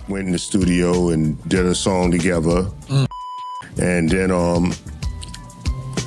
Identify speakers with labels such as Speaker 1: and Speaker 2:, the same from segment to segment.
Speaker 1: Went in the studio and did a song together, and then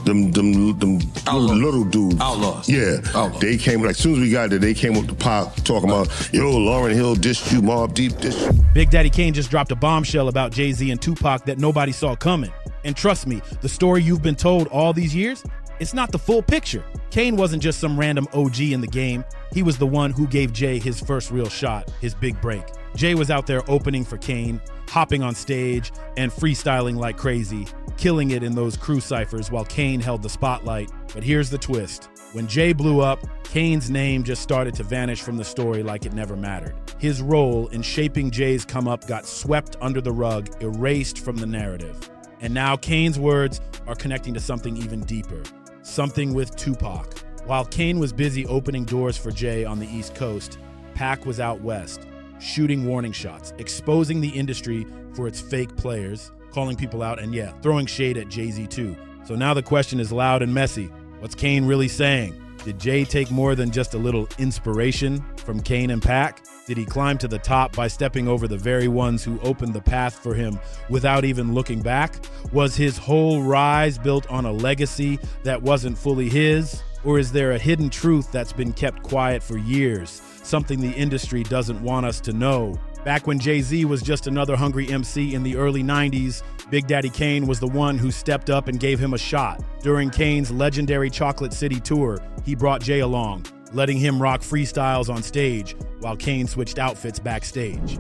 Speaker 1: them little dudes,
Speaker 2: Outlaws.
Speaker 1: Yeah,
Speaker 2: Outlaws.
Speaker 1: They came like as soon as we got there, they came up to Pac talking about, yo, Lauryn Hill dissed you, Mobb Deep dissed you.
Speaker 3: Big Daddy Kane just dropped a bombshell about Jay-Z and Tupac that nobody saw coming. And trust me, the story you've been told all these years, it's not the full picture. Kane wasn't just some random OG in the game. He was the one who gave Jay his first real shot, his big break. Jay was out there opening for Kane, hopping on stage and freestyling like crazy, killing it in those crew ciphers while Kane held the spotlight. But here's the twist. When Jay blew up, Kane's name just started to vanish from the story like it never mattered. His role in shaping Jay's come up got swept under the rug, erased from the narrative. And now Kane's words are connecting to something even deeper, something with Tupac. While Kane was busy opening doors for Jay on the East Coast, Pac was out west, shooting warning shots, exposing the industry for its fake players, calling people out, and yeah, throwing shade at Jay-Z too. So now the question is loud and messy. What's Kane really saying? Did Jay take more than just a little inspiration from Kane and Pac? Did he climb to the top by stepping over the very ones who opened the path for him without even looking back? Was his whole rise built on a legacy that wasn't fully his? Or is there a hidden truth that's been kept quiet for years, something the industry doesn't want us to know? Back when Jay-Z was just another hungry MC in the early 90s, Big Daddy Kane was the one who stepped up and gave him a shot. During Kane's legendary Chocolate City tour, he brought Jay along, letting him rock freestyles on stage while Kane switched outfits backstage.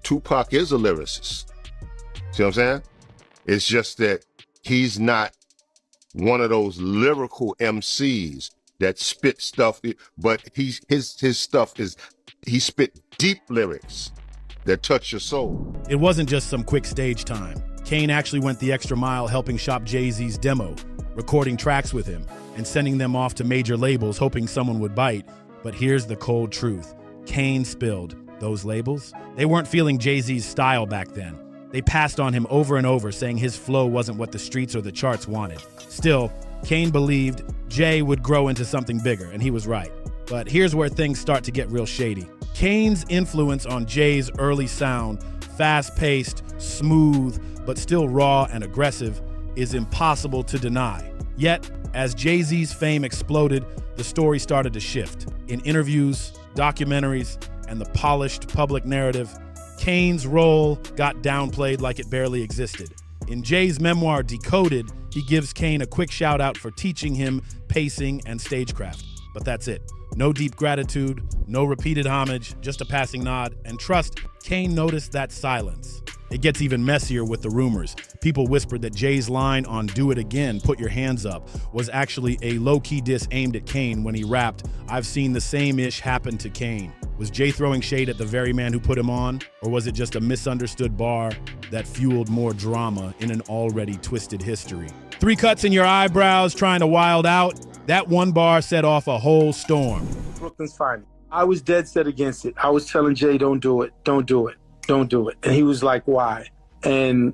Speaker 1: Tupac is a lyricist. See what I'm saying? It's just that he's not one of those lyrical MCs that spit stuff, but his stuff is, he spit deep lyrics that touch your soul.
Speaker 3: It wasn't just some quick stage time. Kane actually went the extra mile helping shop Jay-Z's demo, recording tracks with him and sending them off to major labels hoping someone would bite. But here's the cold truth. Kane spilled. Those labels, they weren't feeling Jay-Z's style back then. They passed on him over and over, saying his flow wasn't what the streets or the charts wanted. Still, Kane believed Jay would grow into something bigger, and he was right. But here's where things start to get real shady. Kane's influence on Jay's early sound, fast-paced, smooth, but still raw and aggressive, is impossible to deny. Yet, as Jay-Z's fame exploded, the story started to shift. In interviews, documentaries, and the polished public narrative, Kane's role got downplayed like it barely existed. In Jay's memoir, Decoded, he gives Kane a quick shout out for teaching him pacing and stagecraft. But that's it. No deep gratitude, no repeated homage, just a passing nod. And trust, Kane noticed that silence. It gets even messier with the rumors. People whispered that Jay's line on Do It Again, Put Your Hands Up, was actually a low-key diss aimed at Kane when he rapped, I've seen the same ish happen to Kane. Was Jay throwing shade at the very man who put him on? Or was it just a misunderstood bar that fueled more drama in an already twisted history? 3 cuts in your eyebrows trying to wild out? That one bar set off a whole storm.
Speaker 4: Brooklyn's finest. I was dead set against it. I was telling Jay, don't do it, don't do it, don't do it. And he was like, why? And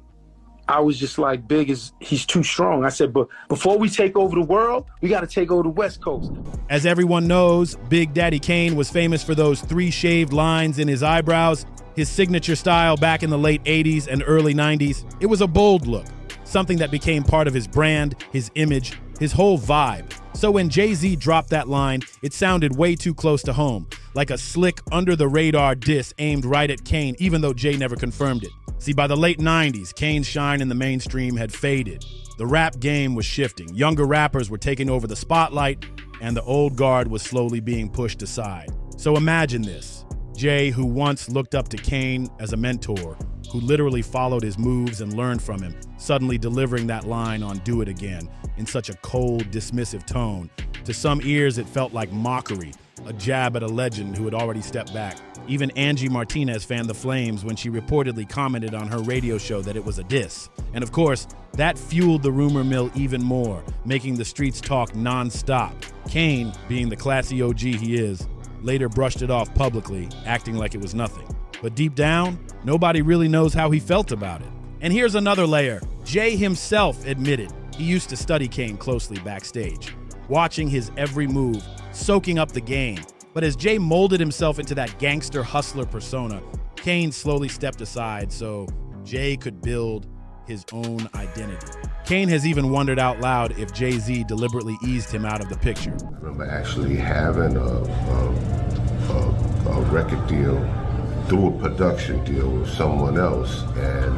Speaker 4: I was just like, Big is, he's too strong. I said, but before we take over the world, we got to take over the West Coast.
Speaker 3: As everyone knows, Big Daddy Kane was famous for those 3 shaved lines in his eyebrows, his signature style back in the late 80s and early 90s. It was a bold look, something that became part of his brand, his image, his whole vibe. So when Jay-Z dropped that line, it sounded way too close to home, like a slick, under-the-radar diss aimed right at Kane, even though Jay never confirmed it. See, by the late 90s, Kane's shine in the mainstream had faded. The rap game was shifting. Younger rappers were taking over the spotlight, and the old guard was slowly being pushed aside. So imagine this. Jay, who once looked up to Kane as a mentor, who literally followed his moves and learned from him, suddenly delivering that line on Do It Again in such a cold, dismissive tone. To some ears, it felt like mockery, a jab at a legend who had already stepped back. Even Angie Martinez fanned the flames when she reportedly commented on her radio show that it was a diss. And of course, that fueled the rumor mill even more, making the streets talk nonstop. Kane, being the classy OG he is, later brushed it off publicly, acting like it was nothing. But deep down, nobody really knows how he felt about it. And here's another layer. Jay himself admitted he used to study Kane closely backstage, watching his every move, soaking up the game. But as Jay molded himself into that gangster hustler persona, Kane slowly stepped aside so Jay could build his own identity. Kane has even wondered out loud if Jay-Z deliberately eased him out of the picture.
Speaker 1: I remember actually having a record deal through a production deal with someone else and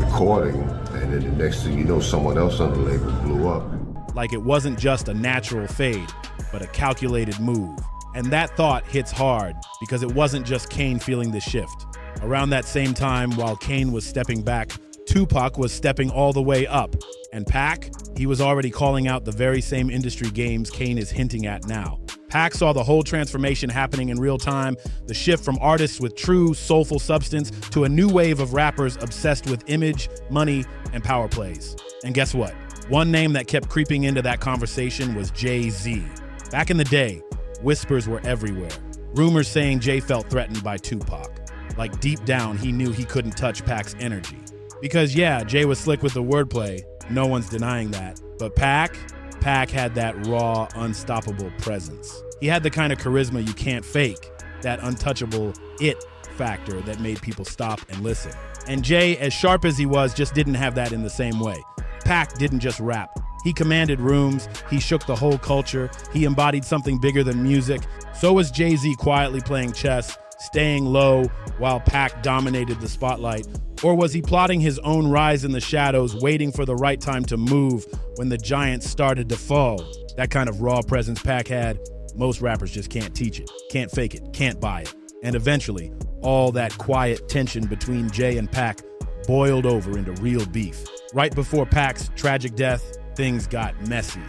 Speaker 1: recording, and then the next thing you know, someone else on the label blew up.
Speaker 3: Like it wasn't just a natural fade, but a calculated move. And that thought hits hard because it wasn't just Kane feeling the shift. Around that same time, while Kane was stepping back, Tupac was stepping all the way up. And Pac, he was already calling out the very same industry games Kane is hinting at now. Pac saw the whole transformation happening in real time, the shift from artists with true, soulful substance to a new wave of rappers obsessed with image, money, and power plays. And guess what? One name that kept creeping into that conversation was Jay-Z. Back in the day, whispers were everywhere. Rumors saying Jay felt threatened by Tupac. Like deep down, he knew he couldn't touch Pac's energy. Because yeah, Jay was slick with the wordplay, no one's denying that. But Pac had that raw, unstoppable presence. He had the kind of charisma you can't fake, that untouchable it factor that made people stop and listen. And Jay, as sharp as he was, just didn't have that in the same way. Pac didn't just rap. He commanded rooms, he shook the whole culture, he embodied something bigger than music. So was Jay-Z quietly playing chess, staying low while Pac dominated the spotlight? Or was he plotting his own rise in the shadows, waiting for the right time to move when the giants started to fall? That kind of raw presence Pac had, most rappers just can't teach it, can't fake it, can't buy it. And eventually, all that quiet tension between Jay and Pac boiled over into real beef. Right before Pac's tragic death, things got messy.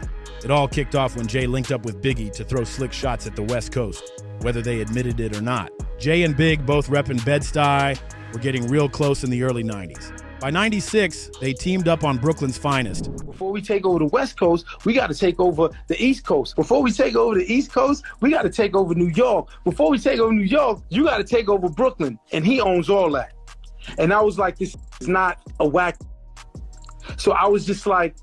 Speaker 3: It all kicked off when Jay linked up with Biggie to throw slick shots at the West Coast, whether they admitted it or not. Jay and Big, both repping Bed-Stuy, were getting real close in the early 90s. By 96, they teamed up on Brooklyn's finest.
Speaker 4: Before we take over the West Coast, we got to take over the East Coast. Before we take over the East Coast, we got to take over New York. Before we take over New York, you got to take over Brooklyn. And he owns all that. And I was like, this is not a whack. So I was just like,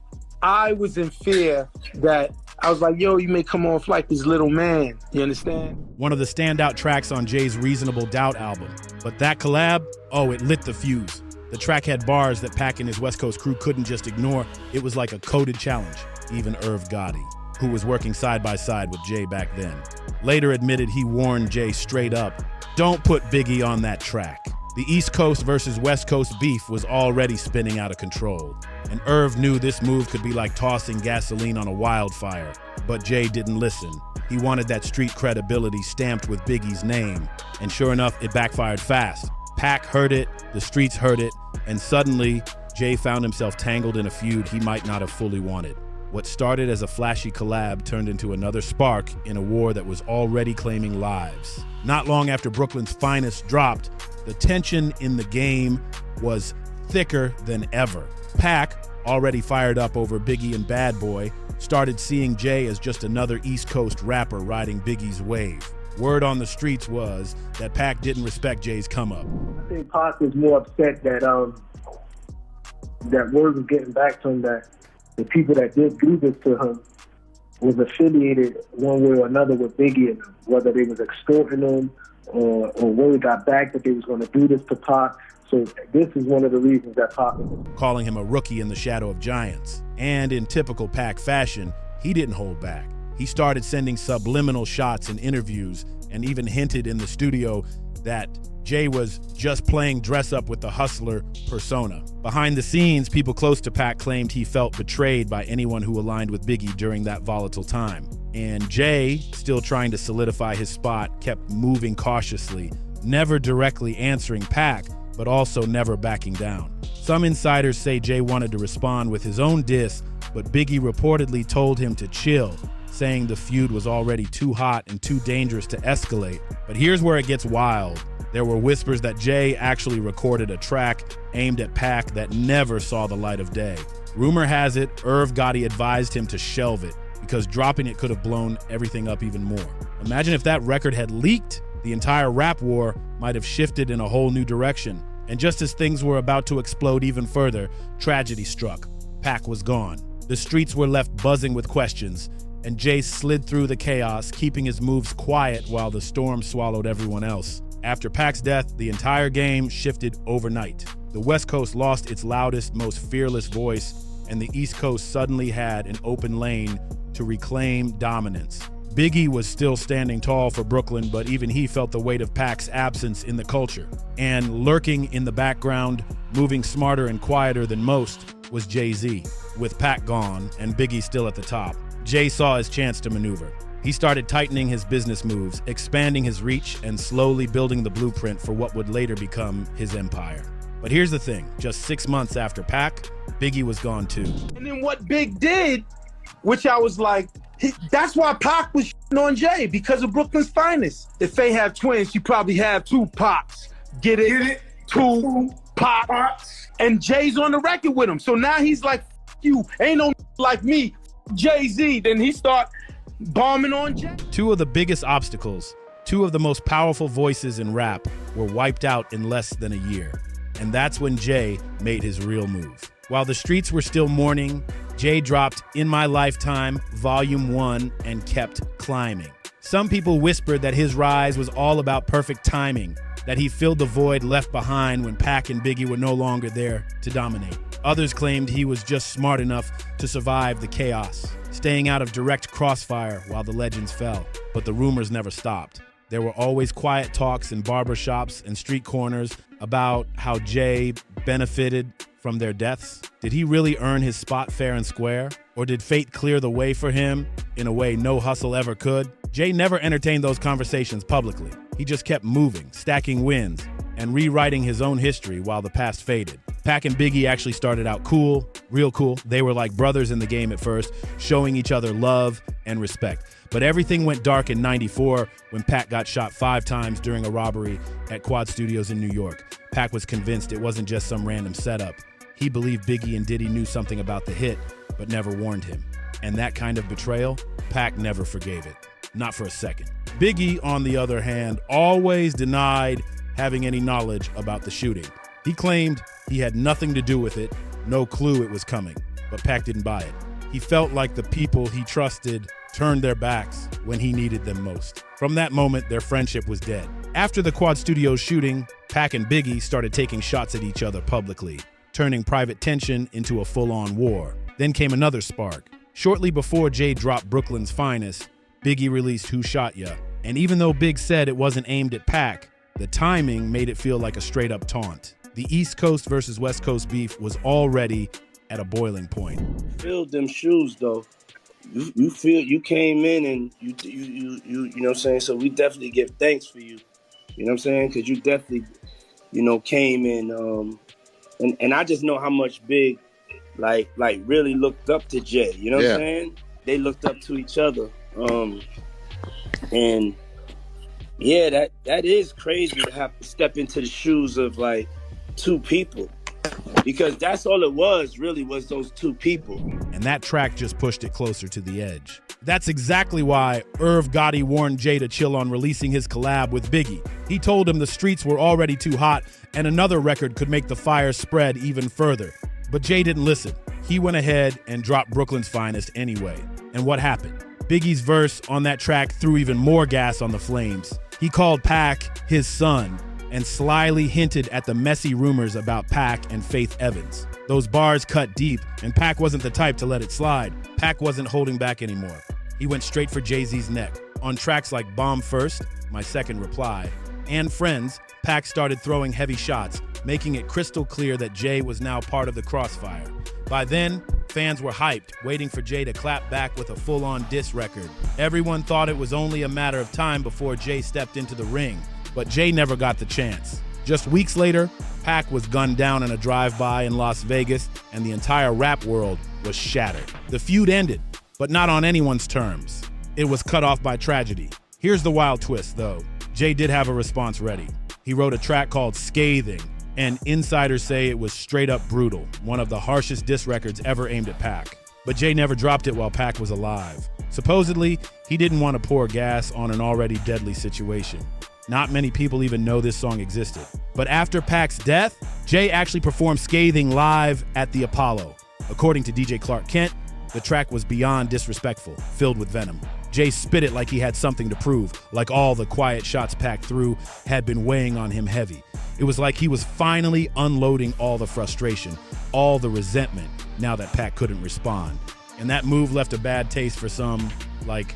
Speaker 4: I was in fear that I was like, yo, you may come off like this little man. You understand?
Speaker 3: One of the standout tracks on Jay's Reasonable Doubt album. But that collab, it lit the fuse. The track had bars that Pac and his West Coast crew couldn't just ignore. It was like a coded challenge. Even Irv Gotti, who was working side by side with Jay back then, later admitted he warned Jay straight up, don't put Biggie on that track. The East Coast versus West Coast beef was already spinning out of control. And Irv knew this move could be like tossing gasoline on a wildfire. But Jay didn't listen. He wanted that street credibility stamped with Biggie's name. And sure enough, it backfired fast. Pac heard it, the streets heard it, and suddenly, Jay found himself tangled in a feud he might not have fully wanted. What started as a flashy collab turned into another spark in a war that was already claiming lives. Not long after Brooklyn's finest dropped, the tension in the game was thicker than ever. Pac, already fired up over Biggie and Bad Boy, started seeing Jay as just another East Coast rapper riding Biggie's wave. Word on the streets was that Pac didn't respect Jay's come-up.
Speaker 2: I think Pac was more upset that that word was getting back to him, that the people that did do this to him was affiliated one way or another with Biggie and him, whether they was extorting him or word got back that they was going to do this to Pac. So this is one of the reasons that Pac was
Speaker 3: calling him a rookie in the shadow of giants. And in typical Pac fashion, he didn't hold back. He started sending subliminal shots in interviews and even hinted in the studio that Jay was just playing dress up with the hustler persona. Behind the scenes, people close to Pac claimed he felt betrayed by anyone who aligned with Biggie during that volatile time. And Jay, still trying to solidify his spot, kept moving cautiously, never directly answering Pac, but also never backing down. Some insiders say Jay wanted to respond with his own diss, but Biggie reportedly told him to chill, saying the feud was already too hot and too dangerous to escalate. But here's where it gets wild. There were whispers that Jay actually recorded a track aimed at Pac that never saw the light of day. Rumor has it, Irv Gotti advised him to shelve it because dropping it could have blown everything up even more. Imagine if that record had leaked, the entire rap war might have shifted in a whole new direction. And just as things were about to explode even further, tragedy struck. Pac was gone. The streets were left buzzing with questions, and Jay slid through the chaos, keeping his moves quiet while the storm swallowed everyone else. After Pac's death, the entire game shifted overnight. The West Coast lost its loudest, most fearless voice, and the East Coast suddenly had an open lane to reclaim dominance. Biggie was still standing tall for Brooklyn, but even he felt the weight of Pac's absence in the culture. And lurking in the background, moving smarter and quieter than most, was Jay-Z. With Pac gone and Biggie still at the top, Jay saw his chance to maneuver. He started tightening his business moves, expanding his reach, and slowly building the blueprint for what would later become his empire. But here's the thing, just 6 months after Pac, Biggie was gone too.
Speaker 4: And then what Big did, which I was like, that's why Pac was on Jay, because of Brooklyn's finest. If they have twins, you probably have two Pacs. Get it? Two Pacs. And Jay's on the record with him. So now he's like, you, ain't no like me, Jay-Z. Then he start bombing on Jay.
Speaker 3: Two of the biggest obstacles, two of the most powerful voices in rap were wiped out in less than a year. And that's when Jay made his real move. While the streets were still mourning, Jay dropped In My Lifetime, Volume 1, and kept climbing. Some people whispered that his rise was all about perfect timing, that he filled the void left behind when Pac and Biggie were no longer there to dominate. Others claimed he was just smart enough to survive the chaos, staying out of direct crossfire while the legends fell. But the rumors never stopped. There were always quiet talks in barbershops and street corners about how Jay benefited from their deaths. Did he really earn his spot fair and square? Or did fate clear the way for him in a way no hustle ever could? Jay never entertained those conversations publicly. He just kept moving, stacking wins, and rewriting his own history while the past faded. Pac and Biggie actually started out cool, real cool. They were like brothers in the game at first, showing each other love and respect. But everything went dark in '94 when Pac got shot 5 times during a robbery at Quad Studios in New York. Pac was convinced it wasn't just some random setup. He believed Biggie and Diddy knew something about the hit, but never warned him. And that kind of betrayal, Pac never forgave it. Not for a second. Biggie, on the other hand, always denied having any knowledge about the shooting. He claimed he had nothing to do with it, no clue it was coming, but Pac didn't buy it. He felt like the people he trusted turned their backs when he needed them most. From that moment, their friendship was dead. After the Quad Studios shooting, Pac and Biggie started taking shots at each other publicly, turning private tension into a full-on war. Then came another spark. Shortly before Jay dropped Brooklyn's Finest, Biggie released Who Shot Ya? And even though Big said it wasn't aimed at Pac, the timing made it feel like a straight-up taunt. The East Coast versus West Coast beef was already at a boiling point.
Speaker 5: Filled them shoes though. You feel you came in and you know what I'm saying? So we definitely give thanks for you. You know what I'm saying? Because you definitely, came in and I just know how much Big like really looked up to Jay. You know what I'm saying? They looked up to each other. And yeah, that is crazy to have to step into the shoes of like two people, because that's all it was those two people.
Speaker 3: And that track just pushed it closer to the edge. That's exactly why Irv Gotti warned Jay to chill on releasing his collab with Biggie. He told him the streets were already too hot and another record could make the fire spread even further. But Jay didn't listen. He went ahead and dropped Brooklyn's Finest anyway. And what happened? Biggie's verse on that track threw even more gas on the flames. He called Pac his son and slyly hinted at the messy rumors about Pac and Faith Evans. Those bars cut deep, and Pac wasn't the type to let it slide. Pac wasn't holding back anymore. He went straight for Jay-Z's neck. On tracks like Bomb First, My Second Reply, and Friends, Pac started throwing heavy shots, making it crystal clear that Jay was now part of the crossfire. By then, fans were hyped, waiting for Jay to clap back with a full-on diss record. Everyone thought it was only a matter of time before Jay stepped into the ring, but Jay never got the chance. Just weeks later, Pac was gunned down in a drive-by in Las Vegas, and the entire rap world was shattered. The feud ended, but not on anyone's terms. It was cut off by tragedy. Here's the wild twist, though. Jay did have a response ready. He wrote a track called Scathing, and insiders say it was straight up brutal, one of the harshest diss records ever aimed at Pac. But Jay never dropped it while Pac was alive. Supposedly, he didn't want to pour gas on an already deadly situation. Not many people even know this song existed. But after Pac's death, Jay actually performed Scathing live at the Apollo. According to DJ Clark Kent, the track was beyond disrespectful, filled with venom. Jay spit it like he had something to prove, like all the quiet shots Pac threw had been weighing on him heavy. It was like he was finally unloading all the frustration, all the resentment, now that Pac couldn't respond. And that move left a bad taste for some, like,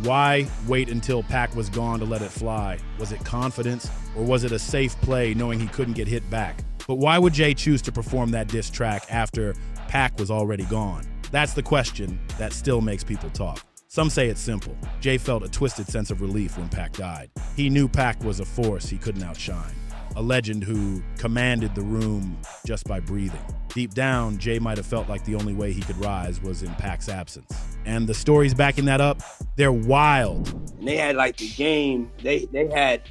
Speaker 3: why wait until Pac was gone to let it fly? Was it confidence, or was it a safe play knowing he couldn't get hit back? But why would Jay choose to perform that diss track after Pac was already gone? That's the question that still makes people talk. Some say it's simple. Jay felt a twisted sense of relief when Pac died. He knew Pac was a force he couldn't outshine, a legend who commanded the room just by breathing. Deep down, Jay might have felt like the only way he could rise was in Pac's absence. And the stories backing that up, they're wild.
Speaker 5: And they had like the game, they had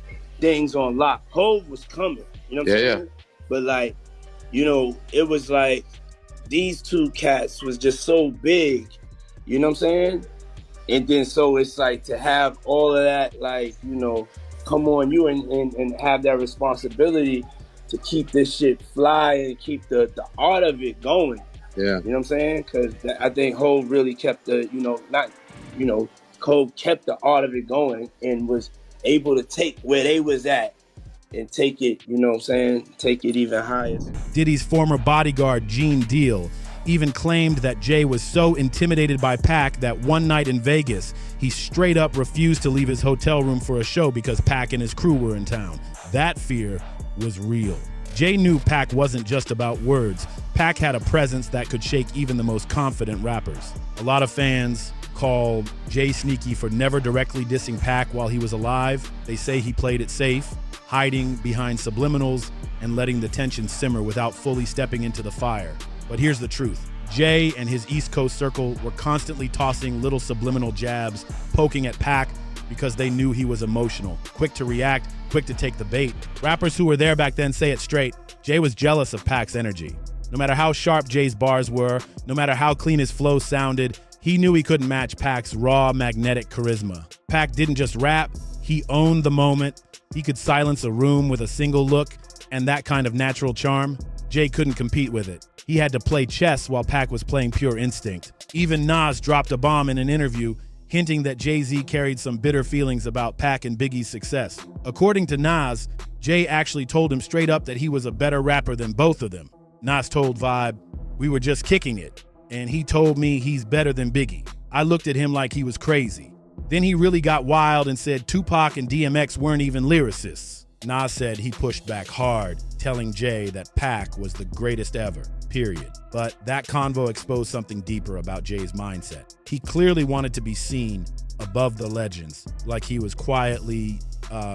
Speaker 5: things on lock. Hove was coming, you know what I'm saying? Yeah. But like, you know, it was like these two cats was just so big, you know what I'm saying? And then so it's like to have all of that, like, you know, come on you and have that responsibility to keep this shit fly and keep the art of it going. Yeah. You know what I'm saying? Because I think Hov really kept Hov kept the art of it going and was able to take where they was at and take it, you know what I'm saying, take it even higher.
Speaker 3: Diddy's former bodyguard, Gene Deal, even claimed that Jay was so intimidated by Pac that one night in Vegas, he straight up refused to leave his hotel room for a show because Pac and his crew were in town. That fear was real. Jay knew Pac wasn't just about words. Pac had a presence that could shake even the most confident rappers. A lot of fans call Jay sneaky for never directly dissing Pac while he was alive. They say he played it safe, hiding behind subliminals and letting the tension simmer without fully stepping into the fire. But here's the truth. Jay and his East Coast circle were constantly tossing little subliminal jabs, poking at Pac because they knew he was emotional, quick to react, quick to take the bait. Rappers who were there back then say it straight. Jay was jealous of Pac's energy. No matter how sharp Jay's bars were, no matter how clean his flow sounded, he knew he couldn't match Pac's raw, magnetic charisma. Pac didn't just rap, he owned the moment. He could silence a room with a single look, and that kind of natural charm, Jay couldn't compete with it. He had to play chess while Pac was playing pure instinct. Even Nas dropped a bomb in an interview, hinting that Jay-Z carried some bitter feelings about Pac and Biggie's success. According to Nas, Jay actually told him straight up that he was a better rapper than both of them. Nas told Vibe, "We were just kicking it, and he told me he's better than Biggie. I looked at him like he was crazy." Then he really got wild and said Tupac and DMX weren't even lyricists. Nas said he pushed back hard, telling Jay that Pac was the greatest ever, period. But that convo exposed something deeper about Jay's mindset. He clearly wanted to be seen above the legends, like he was quietly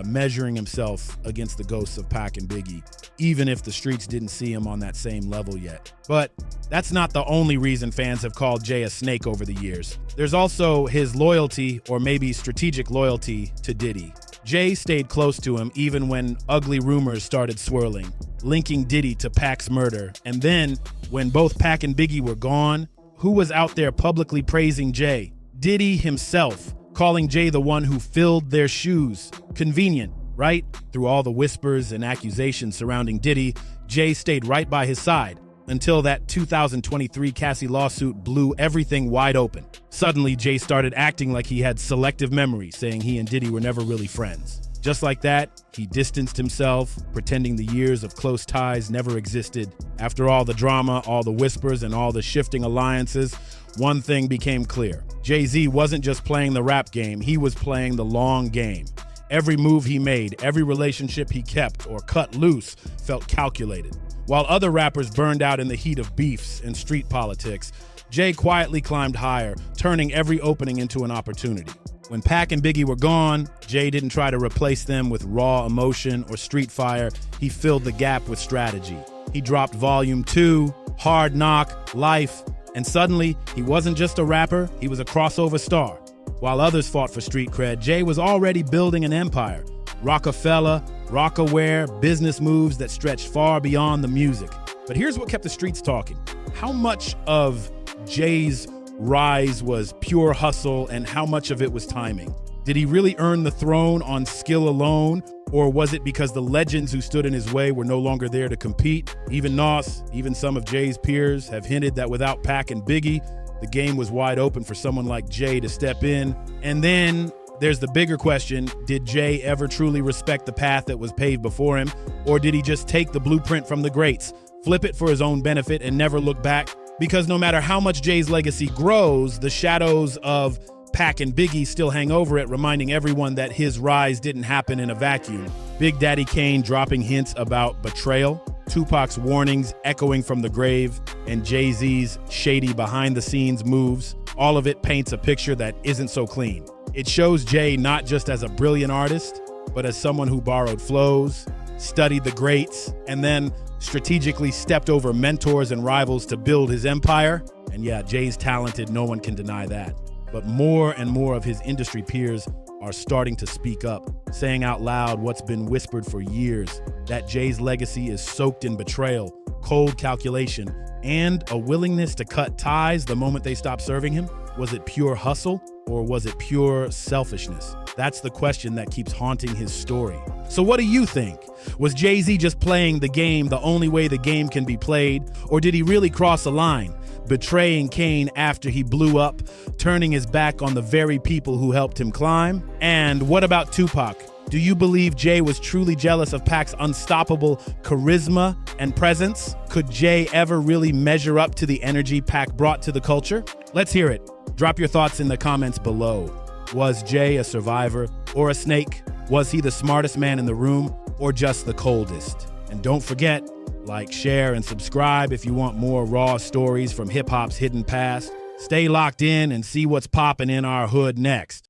Speaker 3: measuring himself against the ghosts of Pac and Biggie, even if the streets didn't see him on that same level yet. But that's not the only reason fans have called Jay a snake over the years. There's also his loyalty, or maybe strategic loyalty, to Diddy. Jay stayed close to him even when ugly rumors started swirling, linking Diddy to Pac's murder. And then, when both Pac and Biggie were gone, who was out there publicly praising Jay? Diddy himself, calling Jay the one who filled their shoes. Convenient, right? Through all the whispers and accusations surrounding Diddy, Jay stayed right by his side until that 2023 Cassie lawsuit blew everything wide open. Suddenly, Jay started acting like he had selective memory, saying he and Diddy were never really friends. Just like that, he distanced himself, pretending the years of close ties never existed. After all the drama, all the whispers, and all the shifting alliances, one thing became clear. Jay-Z wasn't just playing the rap game, he was playing the long game. Every move he made, every relationship he kept or cut loose felt calculated. While other rappers burned out in the heat of beefs and street politics, Jay quietly climbed higher, turning every opening into an opportunity. When Pac and Biggie were gone, Jay didn't try to replace them with raw emotion or street fire. He filled the gap with strategy. He dropped Volume 2, Hard Knock, Life, and suddenly he wasn't just a rapper, he was a crossover star. While others fought for street cred, Jay was already building an empire. Rockefeller, Rockaware, business moves that stretched far beyond the music. But here's what kept the streets talking. How much of Jay's rise was pure hustle and how much of it was timing? Did he really earn the throne on skill alone, or was it because the legends who stood in his way were no longer there to compete? Even Nas, even some of Jay's peers have hinted that without Pac and Biggie, The game was wide open for someone like Jay to step in. And then there's the bigger question, did Jay ever truly respect the path that was paved before him? Or did he just take the blueprint from the greats, flip it for his own benefit, and never look back? Because no matter how much Jay's legacy grows, the shadows of Pac and Biggie still hang over it, reminding everyone that his rise didn't happen in a vacuum. Big Daddy Kane dropping hints about betrayal, Tupac's warnings echoing from the grave, and Jay-Z's shady behind-the-scenes moves. All of it paints a picture that isn't so clean. It shows Jay not just as a brilliant artist, but as someone who borrowed flows, studied the greats, and then strategically stepped over mentors and rivals to build his empire. And yeah, Jay's talented, no one can deny that. But more and more of his industry peers are starting to speak up, saying out loud what's been whispered for years, that Jay's legacy is soaked in betrayal, cold calculation, and a willingness to cut ties the moment they stop serving him. Was it pure hustle, or was it pure selfishness? That's the question that keeps haunting his story. So what do you think? Was Jay-Z just playing the game the only way the game can be played, or did he really cross a line, betraying Kane after he blew up, turning his back on the very people who helped him climb? And what about Tupac? Do you believe Jay was truly jealous of Pac's unstoppable charisma and presence? Could Jay ever really measure up to the energy Pac brought to the culture? Let's hear it. Drop your thoughts in the comments below. Was Jay a survivor or a snake? Was he the smartest man in the room or just the coldest? And don't forget, like, share, and subscribe if you want more raw stories from hip-hop's hidden past. Stay locked in and see what's popping in our hood next.